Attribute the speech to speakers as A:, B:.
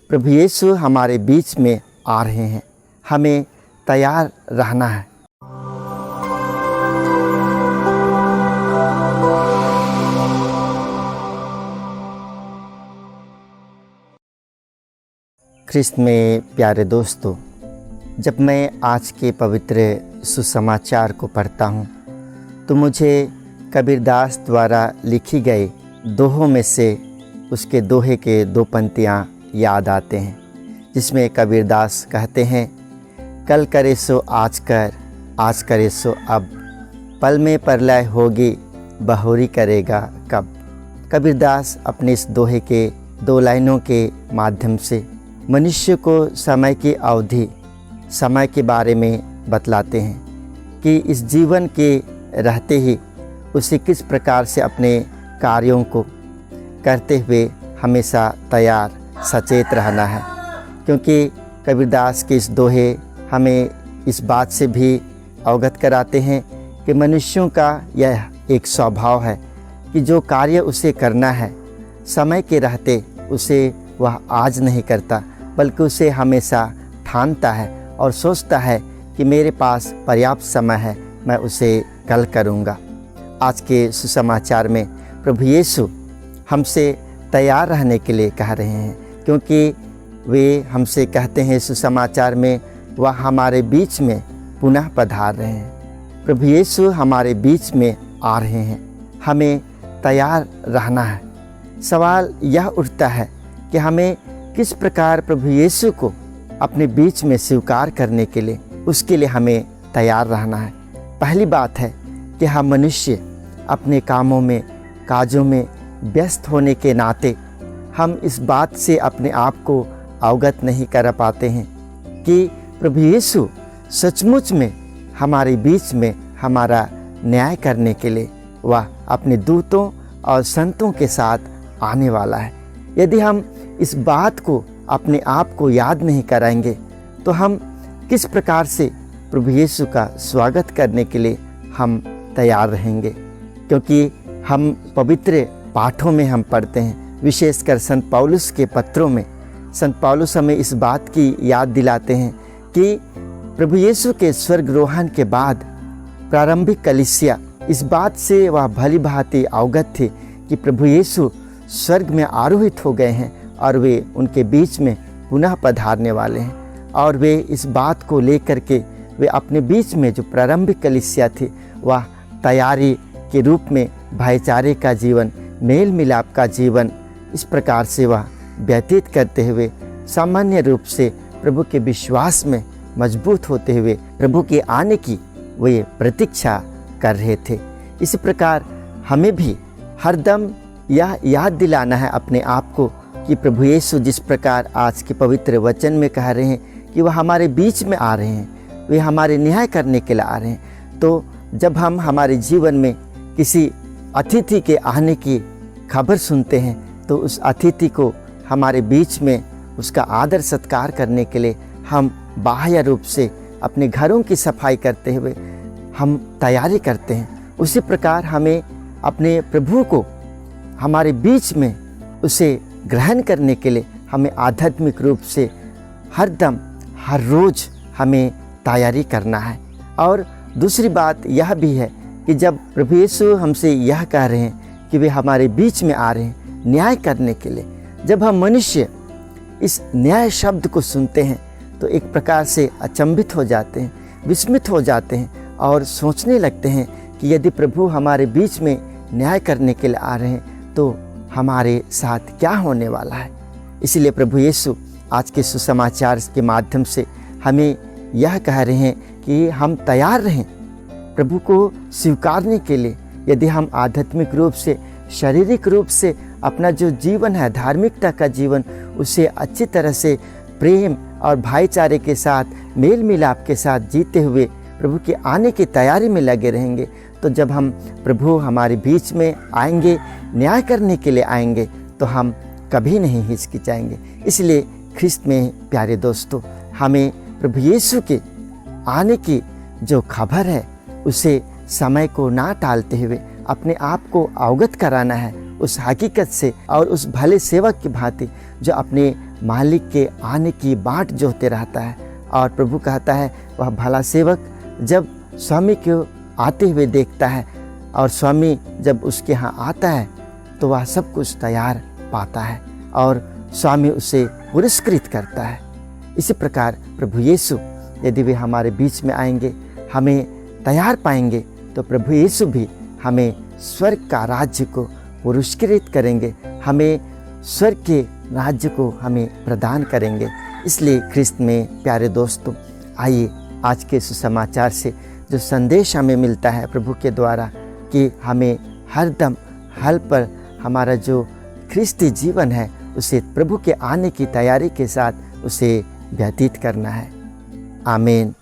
A: प्रभु यीशु हमारे बीच में आ रहे हैं, हमें तैयार रहना है। ख्रिस्त में प्यारे दोस्तों, जब मैं आज के पवित्र सुसमाचार को पढ़ता हूँ तो मुझे कबीरदास द्वारा लिखी गई दोहों में से उसके दोहे के 2 पंक्तियाँ याद आते हैं, जिसमें कबीरदास कहते हैं, कल करे सो आज कर, आज करे सो अब, पल में प्रलय होगी, बहुरी करेगा कब। कबीरदास अपने इस दोहे के 2 लाइनों के माध्यम से मनुष्य को समय की अवधि, समय के बारे में बतलाते हैं कि इस जीवन के रहते ही उसे किस प्रकार से अपने कार्यों को करते हुए हमेशा तैयार सचेत रहना है। क्योंकि कबीरदास के इस दोहे हमें इस बात से भी अवगत कराते हैं कि मनुष्यों का यह एक स्वभाव है कि जो कार्य उसे करना है समय के रहते उसे वह आज नहीं करता, बल्कि उसे हमेशा ठानता है और सोचता है कि मेरे पास पर्याप्त समय है, मैं उसे कल करूँगा। आज के सुसमाचार में प्रभु यीशु हमसे तैयार रहने के लिए कह रहे हैं, क्योंकि वे हमसे कहते हैं सुसमाचार में वह हमारे बीच में पुनः पधार रहे हैं। प्रभु यीशु हमारे बीच में आ रहे हैं, हमें तैयार रहना है। सवाल यह उठता है कि हमें किस प्रकार प्रभु यीशु को अपने बीच में स्वीकार करने के लिए, उसके लिए हमें तैयार रहना है। पहली बात है कि हम मनुष्य अपने कामों में, काजों में व्यस्त होने के नाते हम इस बात से अपने आप को अवगत नहीं कर पाते हैं कि प्रभु यीशु सचमुच में हमारे बीच में हमारा न्याय करने के लिए वह अपने दूतों और संतों के साथ आने वाला है। यदि हम इस बात को अपने आप को याद नहीं कराएंगे तो हम किस प्रकार से प्रभु यीशु का स्वागत करने के लिए हम तैयार रहेंगे। क्योंकि हम पवित्र पाठों में हम पढ़ते हैं, विशेषकर संत पौलुस के पत्रों में संत पौलुस हमें इस बात की याद दिलाते हैं कि प्रभु यीशु के स्वर्गरोहण के बाद प्रारंभिक कलीसिया इस बात से वह भली भांति अवगत थे कि प्रभु यीशु स्वर्ग में आरोहित हो गए हैं और वे उनके बीच में पुनः पधारने वाले हैं। और वे इस बात को लेकर के वे अपने बीच में जो प्रारंभिक कलीसिया थी वह तैयारी के रूप में भाईचारे का जीवन, मेल मिलाप का जीवन, इस प्रकार से वह व्यतीत करते हुए सामान्य रूप से प्रभु के विश्वास में मजबूत होते हुए प्रभु के आने की वे प्रतीक्षा कर रहे थे। इसी प्रकार हमें भी हरदम यह याद दिलाना है अपने आप को कि प्रभु यीशु जिस प्रकार आज के पवित्र वचन में कह रहे हैं कि वह हमारे बीच में आ रहे हैं, वे हमारे न्याय करने के लिए आ रहे हैं। तो जब हम हमारे जीवन में किसी अतिथि के आने की खबर सुनते हैं तो उस अतिथि को हमारे बीच में उसका आदर सत्कार करने के लिए हम बाह्य रूप से अपने घरों की सफाई करते हुए हम तैयारी करते हैं। उसी प्रकार हमें अपने प्रभु को हमारे बीच में उसे ग्रहण करने के लिए हमें आध्यात्मिक रूप से हर दम, हर रोज़ हमें तैयारी करना है। और दूसरी बात यह भी है कि जब प्रभु यीशु हमसे यह कह रहे हैं कि वे हमारे बीच में आ रहे हैं न्याय करने के लिए, जब हम मनुष्य इस न्याय शब्द को सुनते हैं तो एक प्रकार से अचंभित हो जाते हैं, विस्मित हो जाते हैं और सोचने लगते हैं कि यदि प्रभु हमारे बीच में न्याय करने के लिए आ रहे हैं तो हमारे साथ क्या होने वाला है। इसलिए प्रभु यीशु आज के सुसमाचार के माध्यम से हमें यह कह रहे हैं कि हम तैयार रहें प्रभु को स्वीकारने के लिए। यदि हम आध्यात्मिक रूप से, शारीरिक रूप से अपना जो जीवन है, धार्मिकता का जीवन, उसे अच्छी तरह से प्रेम और भाईचारे के साथ, मेल मिलाप के साथ जीते हुए प्रभु के आने की तैयारी में लगे रहेंगे तो जब हम प्रभु हमारे बीच में आएंगे, न्याय करने के लिए आएंगे, तो हम कभी नहीं हिचकिचाएंगे। इसलिए ख्रिस्त में प्यारे दोस्तों, हमें प्रभु यीशु के आने की जो खबर है उसे समय को ना टालते हुए अपने आप को अवगत कराना है उस हकीकत से और उस भले सेवक की भांति जो अपने मालिक के आने की बाट जोहते रहता है। और प्रभु कहता है वह भला सेवक जब स्वामी को आते हुए देखता है और स्वामी जब उसके यहाँ आता है तो वह सब कुछ तैयार पाता है और स्वामी उसे पुरस्कृत करता है। इसी प्रकार प्रभु यीशु यदि वे हमारे बीच में आएंगे, हमें तैयार पाएंगे, तो प्रभु यीशु भी हमें स्वर्ग का राज्य को पुरस्कृत करेंगे, हमें स्वर्ग के राज्य को हमें प्रदान करेंगे। इसलिए ख्रिस्त में प्यारे दोस्तों, आइए आज के सुसमाचार से जो संदेश हमें मिलता है प्रभु के द्वारा कि हमें हर दम हल पर हमारा जो ख्रिस्ती जीवन है उसे प्रभु के आने की तैयारी के साथ उसे व्यतीत करना है। आमीन।